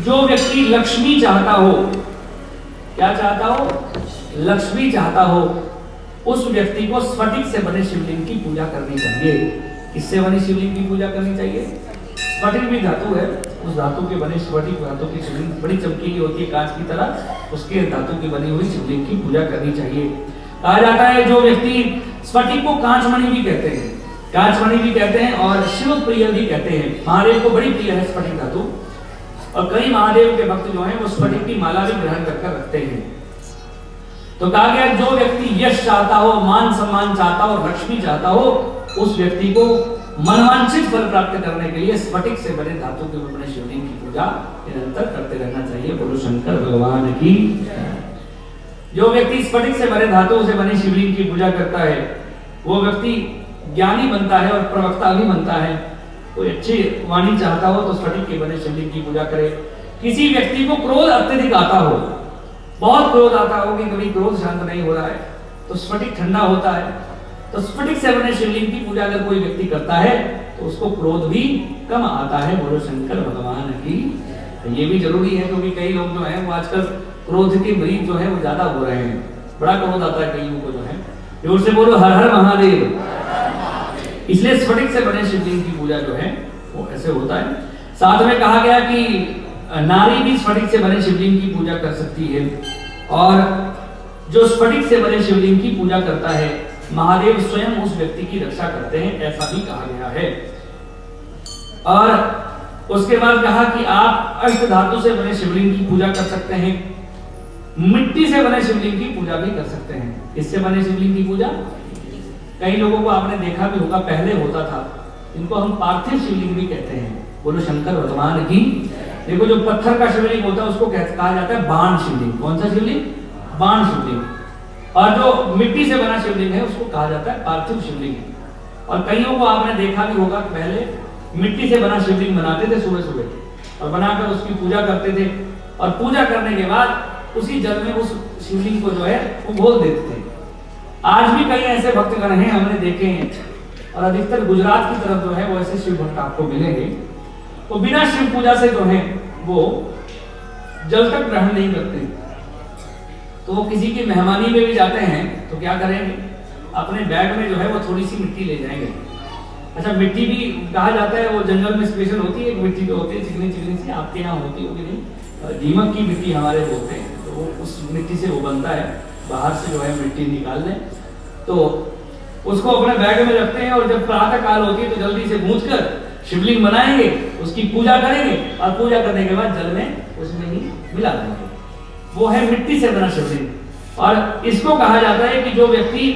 जो व्यक्ति लक्ष्मी चाहता हो, क्या चाहता हो, लक्ष्मी चाहता हो, उस व्यक्ति को स्फटिक से बने शिवलिंग की पूजा करनी चाहिए। किससे बने शिवलिंग की पूजा करनी चाहिए? स्फटिक भी धातु है, उस धातु के बने स्फटिक धातु की शिवलिंग बड़ी चमकीली होती है कांच की तरह, उसके धातु की बनी हुई शिवलिंग की पूजा करनी चाहिए। कहा जाता है जो व्यक्ति स्फटिक को कांचमणि भी कहते हैं, कांचमणि भी कहते हैं और शिव प्रिय भी कहते हैं। महादेव को बड़ी प्रिय है स्फटिक धातु, और कई महादेव के भक्त जो हैं वो स्फटिक की माला भी ग्रहण कर रखते हैं। तो कहा गया जो व्यक्ति यश चाहता हो, मान सम्मान चाहता हो, लक्ष्मी चाहता हो, उस व्यक्ति को मनवांछित फल प्राप्त करने के लिए स्फटिक से बने धातु के बने शिवलिंग की पूजा निरंतर करते रहना चाहिए। बोलो शंकर भगवान की। जो व्यक्ति स्फटिक से बने धातुओं से बने शिवलिंग की पूजा करता है वो व्यक्ति ज्ञानी बनता है और प्रवक्ता भी बनता है। कोई अच्छी वाणी चाहता हो तो स्फटिक के बने शिवलिंग की पूजा करे। किसी व्यक्ति को क्रोध अत्यधिक आता हो, बहुत क्रोध आता हो कि कभी क्रोध शांत नहीं हो रहा है, तो स्फटिक ठंडा होता है, तो स्फटिक से बने शिवलिंग की पूजा अगर कोई व्यक्ति करता है तो उसको क्रोध भी कम आता है। बोलो शंकर भगवान की। ये भी जरूरी है क्योंकि कई लोग जो हैं वो आजकल क्रोध के मरीज जो है वो ज्यादा हो रहे हैं, बड़ा क्रोध आता है कईयों को जो है। जोर से बोलो हर हर महादेव। इसलिए स्फटिक से बने शिवलिंग की पूजा जो है वो ऐसे होता है। साथ में कहा गया कि नारी भी स्फटिक से बने शिवलिंग की पूजा कर सकती है, और जो स्फटिक से बने शिवलिंग की पूजा करता है महादेव स्वयं उस व्यक्ति की रक्षा करते हैं, ऐसा भी कहा गया है। और उसके बाद कहा कि आप अष्ट धातु से बने शिवलिंग की पूजा कर सकते हैं, मिट्टी से बने शिवलिंग की पूजा भी कर सकते हैं। इससे बने शिवलिंग की पूजा कई लोगों को आपने देखा भी होगा, पहले होता था, इनको हम पार्थिव शिवलिंग भी कहते हैं। बोलो शंकर भगवान की। देखो जो पत्थर का शिवलिंग होता है उसको कहा जाता है बाण शिवलिंग। कौन सा शिवलिंग? बाण शिवलिंग। और जो मिट्टी से बना शिवलिंग है उसको कहा जाता है पार्थिव शिवलिंग। और कईयों को आपने देखा भी होगा पहले मिट्टी से बना शिवलिंग बनाते थे सुबह सुबह, और बनाकर उसकी पूजा करते थे, और पूजा करने के बाद उसी जल में उस शिवलिंग को जो है वो घोल देते थे। आज भी कई ऐसे भक्तगण हैं हमने देखे हैं, और अधिकतर गुजरात की तरफ जो है वो ऐसे शिव भक्त आपको मिलेंगे, वो बिना शिव पूजा से जो है वो जल तक ग्रहण नहीं करते। तो वो किसी की मेहमानी में भी जाते हैं तो क्या करेंगे, अपने बैग में जो है वो थोड़ी सी मिट्टी ले जाएंगे। अच्छा, मिट्टी भी कहा जाता है वो जंगल में स्पेशल होती है, एक मिट्टी तो होती है चिकनी चिकनी सी, आपके यहाँ होती होगी नहीं, दीमक की मिट्टी हमारे बोलते हैं, तो वो उस मिट्टी से वो बनता है, बाहर से जो है मिट्टी निकाल लें तो उसको अपने बैग में रखते हैं, और जब प्रातः काल होती है तो जल्दी से गूंथ कर शिवलिंग बनाएंगे, उसकी पूजा करेंगे, और पूजा करने के बाद जल में उसमें ही मिला देंगे। वो है मिट्टी से बना शिवलिंग। और इसको कहा जाता है कि जो व्यक्ति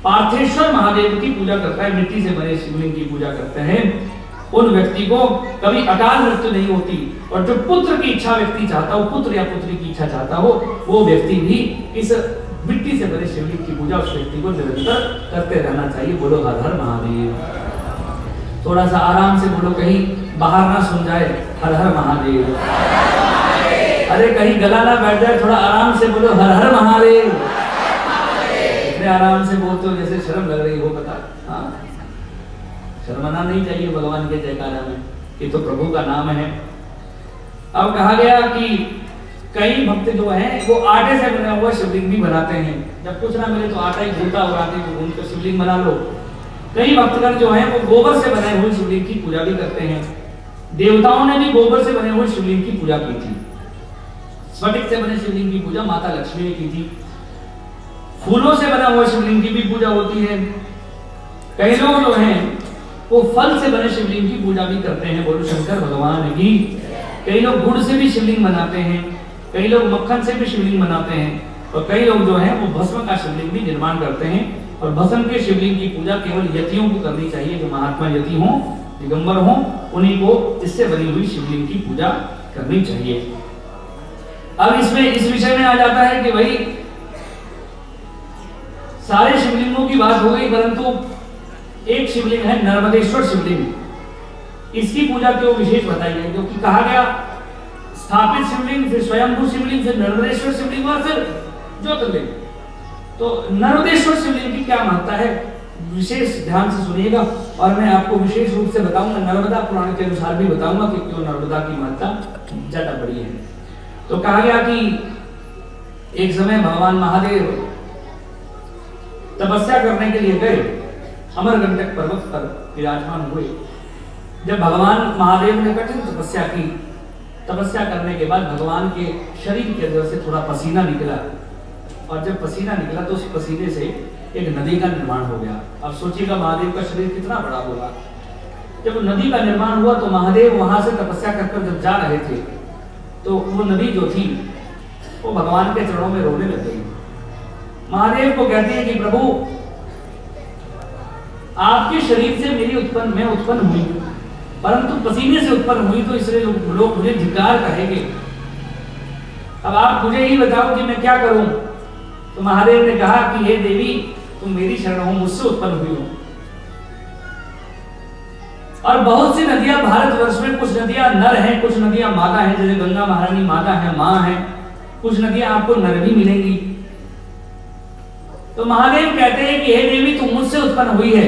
पार्थेश्वर महादेव की पूजा करता है, मिट्टी से बने शिवलिंग की पूजा करते हैं, उन व्यक्ति को कभी अकाल मृत्यु नहीं होती। और जो पुत्र की इच्छा व्यक्ति चाहता हो, पुत्र या पुत्री की इच्छा चाहता हो, वो व्यक्ति भी इस मिट्टी से बने शिवलिंग की पूजा उस व्यक्ति को निरंतर करते रहना चाहिए। बोलो हर हर महादेव। थोड़ा सा आराम से बोलो, कहीं बाहर ना सुन जाए हर हर महादेव। अरे कहीं गला ना बैठ जाए, थोड़ा आराम से बोलो हर हर महादेव। इतने आराम से बोलते हो जैसे शर्म लग रही हो, पता। हाँ, शर्मना नहीं चाहिए भगवान के जयकारा में, ये तो प्रभु का नाम है। अब कहा गया कि कई भक्त जो हैं वो आटे से बना हुआ शिवलिंग भी बनाते हैं। जब कुछ ना मिले तो आटा ही गूंथा और आटे को गूंथ कर शिवलिंग बना लो। कई भक्तगण जो हैं वो गोबर से बने हुए शिवलिंग की पूजा भी करते हैं। देवताओं ने भी गोबर से बने हुए शिवलिंग की पूजा की थी। स्फटिक से बने शिवलिंग की पूजा माता लक्ष्मी ने की थी। फूलों से बना हुआ शिवलिंग की भी पूजा होती है। कई लोग जो हैं वो फल से बने शिवलिंग की पूजा भी करते हैं। बोलो शंकर भगवान की। कई लोग गुड़ से भी शिवलिंग बनाते हैं, कई लोग मक्खन से भी शिवलिंग बनाते हैं, और कई लोग जो हैं वो भस्म का शिवलिंग भी निर्माण करते हैं। और भस्म के शिवलिंग की पूजा केवल यतियों को करनी चाहिए, जो महात्मा यति हों, दिगंबर हों, उन्हीं को इससे बनी हुई शिवलिंग की पूजा करनी चाहिए। अब इसमें इस विषय में आ जाता है कि भाई सारे शिवलिंगों की बात हो गई, परंतु एक शिवलिंग है नर्मदेश्वर शिवलिंग, इसकी पूजा क्यों विशेष बताई गई? क्योंकि कहा गया स्थापित शिवलिंग, फिर स्वयंभू शिवलिंग, फिर नर्मदेश्वर शिवलिंग और फिर ज्योतिर्लिंग। तो नर्मदेश्वर शिवलिंग की क्या महत्ता है, विशेष ध्यान से सुनिएगा, और मैं आपको विशेष रूप से बताऊंगा, नर्मदा पुराण के अनुसार भी बताऊंगा कि क्यों नर्मदा की महत्ता ज्यादा बड़ी है। तो कहा गया कि एक समय भगवान महादेव तपस्या करने के लिए गए, अमरकंटक पर्वत पर विराजमान हुए। जब भगवान महादेव ने कठिन तपस्या की, तपस्या करने के बाद भगवान के शरीर के अंदर से थोड़ा पसीना निकला, और जब पसीना निकला तो उस पसीने से एक नदी का निर्माण हो गया। अब सोचिएगा महादेव का शरीर कितना बड़ा होगा। जब नदी का निर्माण हुआ तो महादेव वहां से तपस्या कर जब जा रहे थे तो वो नदी जो थी वो भगवान के चरणों में रोने लग गई। महादेव को कहते हैं कि प्रभु, आपके शरीर से मैं उत्पन्न हुई, परंतु पसीने से उत्पन्न हुई, तो इसलिए लोग मुझे धिक्कार कहेंगे। अब आप मुझे ही बताओ कि मैं क्या करूं। तो महादेव ने कहा कि हे देवी, तुम मेरी शरण हो, मुझसे उत्पन्न हुई हो। और बहुत सी नदियां भारतवर्ष में, कुछ नदियां नर हैं, कुछ नदियां मादा हैं, जैसे गंगा महारानी मादा है, मां है। कुछ नदियां आपको नर भी मिलेंगी। तो महादेव कहते हैं कि हे देवी, तुम मुझसे उत्पन्न हुई है,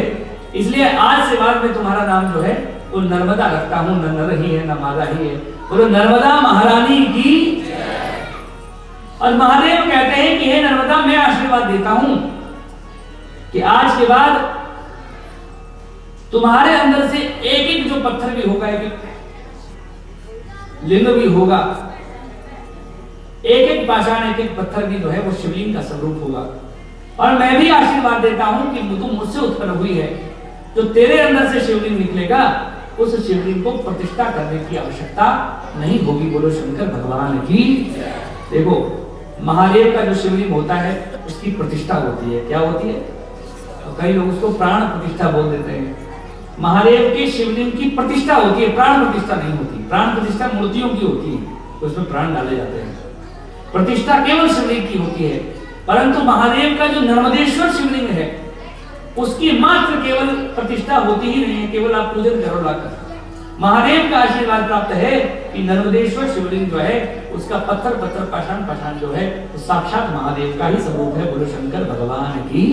इसलिए आज से बाद में तुम्हारा नाम जो है वो नर्मदा रखता हूं। न नर ही है न मादा ही है, बोलो नर्मदा महारानी की। और महादेव कहते हैं कि हे नर्मदा, मैं आशीर्वाद देता हूं कि आज के बाद तुम्हारे अंदर से एक एक जो पत्थर भी होगा, एक एक लिंग भी होगा, एक एक पाषाण, एक एक पत्थर भी जो है वो शिवलिंग का स्वरूप होगा। और मैं भी आशीर्वाद देता हूं कि तुम मुझसे उत्पन्न हुई है, जो तेरे अंदर से शिवलिंग निकलेगा उस शिवलिंग को प्रतिष्ठा करने की आवश्यकता नहीं होगी। बोलो शंकर भगवान की। देखो, महादेव का जो शिवलिंग होता है उसकी प्रतिष्ठा होती है। क्या होती है? तो कई लोग उसको प्राण प्रतिष्ठा बोल देते हैं। महादेव के शिवलिंग की प्रतिष्ठा होती है, प्राण प्रतिष्ठा नहीं होती। प्राण प्रतिष्ठा मूर्तियों की होती है, तो उसमें प्राण डाले जाते हैं। प्रतिष्ठा केवल शिवलिंग की होती है। परंतु महादेव का जो नर्मदेश्वर शिवलिंग है उसकी मात्र केवल प्रतिष्ठा होती ही नहीं है, केवल आप पूजन करो लाकर। महादेव का आशीर्वाद प्राप्त है कि नर्मदेश्वर शिवलिंग जो है उसका पत्थर पत्थर पाषाण जो है वो साक्षात महादेव का ही स्वरूप है। बोलो शंकर भगवान की।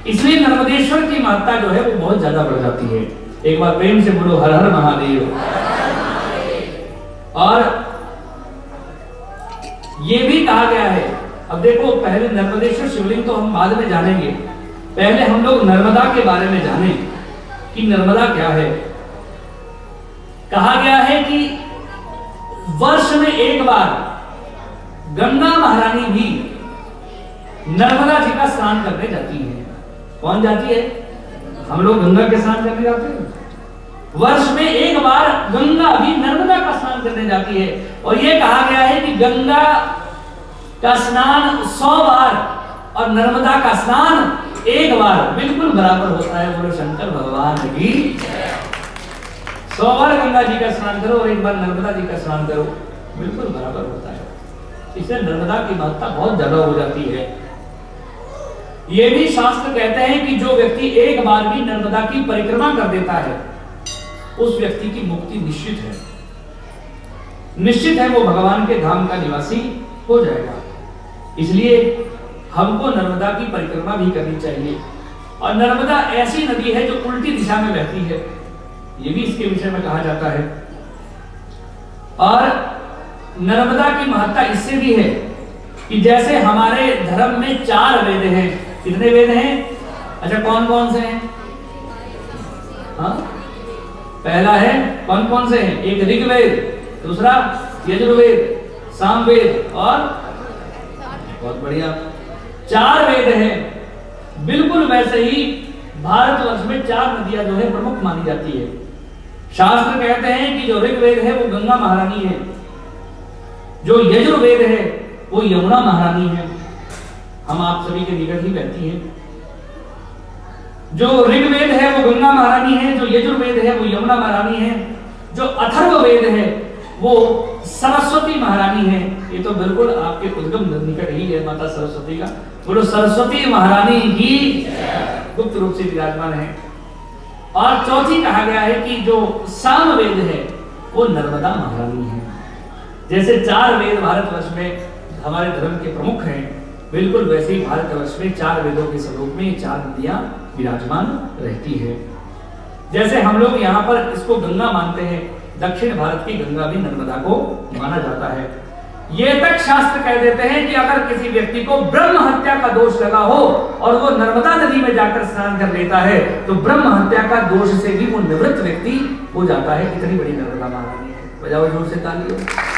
इसलिए नर्मदेश्वर की महत्ता जो है वो बहुत ज्यादा बढ़ जाती है। एक बार प्रेम से बोलो हर हर महादेव। और ये भी कहा गया है, अब देखो, पहले नर्मदेश्वर शिवलिंग तो हम बाद में जानेंगे, पहले हम लोग नर्मदा के बारे में जाने कि नर्मदा क्या है। कहा गया है कि वर्ष में एक बार गंगा महारानी भी नर्मदा जी का स्नान करने जाती है। कौन जाती है? हम लोग गंगा के स्नान करने जाते हैं। वर्ष में एक बार गंगा भी नर्मदा का स्नान करने जाती है। और यह कहा गया है कि गंगा का स्नान 100 बार और नर्मदा का स्नान एक बार बिल्कुल बराबर होता है। बोलो शंकर भगवान की। 100 बार गंगा जी का स्नान करो और एक बार नर्मदा जी का स्नान करो, बिल्कुल बराबर होता है। इससे नर्मदा की महत्ता बहुत ज्यादा हो जाती है। ये भी शास्त्र कहते हैं कि जो व्यक्ति एक बार भी नर्मदा की परिक्रमा कर देता है उस व्यक्ति की मुक्ति निश्चित है। निश्चित है, वो भगवान के धाम का निवासी हो जाएगा। इसलिए हमको नर्मदा की परिक्रमा भी करनी चाहिए। और नर्मदा ऐसी नदी है जो उल्टी दिशा में बहती है, ये भी इसके विषय में कहा जाता है। और नर्मदा की महत्ता इससे भी है कि जैसे हमारे धर्म में 4 वेद हैं। कितने वेद हैं? अच्छा, कौन कौन से हैं? हाँ, पहला है, कौन कौन से हैं? एक ऋग्वेद, दूसरा यजुर्वेद, सामवेद और बहुत बढ़िया 4 वेद हैं। बिल्कुल वैसे ही भारतवर्ष में 4 नदियां जो है प्रमुख मानी जाती है। शास्त्र कहते हैं कि जो ऋग्वेद है वो गंगा महारानी है, जो यजुर्वेद है वो यमुना महारानी है, हम आप सभी के निकट ही बहती है। जो ऋग्वेद है वो गंगा महारानी है, जो यजुर्वेद है वो यमुना महारानी है, जो अथर्ववेद है वो सरस्वती महारानी है। ये तो बिल्कुल आपके उद्गम निकट ही है माता सरस्वती का। बोलो सरस्वती महारानी की। गुप्त रूप से विराजमान है। और चौथी कहा गया है कि जो सामवेद है वो नर्मदा महारानी है। जैसे 4 वेद भारतवर्ष में हमारे धर्म के प्रमुख हैं, बिल्कुल वैसे ही भारतवर्ष में 4 वेदों के स्वरूप में 4 नदियां विराजमान रहती है। जैसे हम लोग यहाँ पर इसको गंगा मानते हैं, दक्षिण भारत की गंगा भी नर्मदा को माना जाता है। ये तक शास्त्र कह देते हैं कि अगर किसी व्यक्ति को ब्रह्म हत्या का दोष लगा हो और वो नर्मदा नदी में जाकर स्नान कर लेता है तो ब्रह्म हत्या का दोष से भी वो निवृत्त व्यक्ति हो जाता है। इतनी बड़ी नर्मदा महारानी है। बजाओ जोर से तालियां।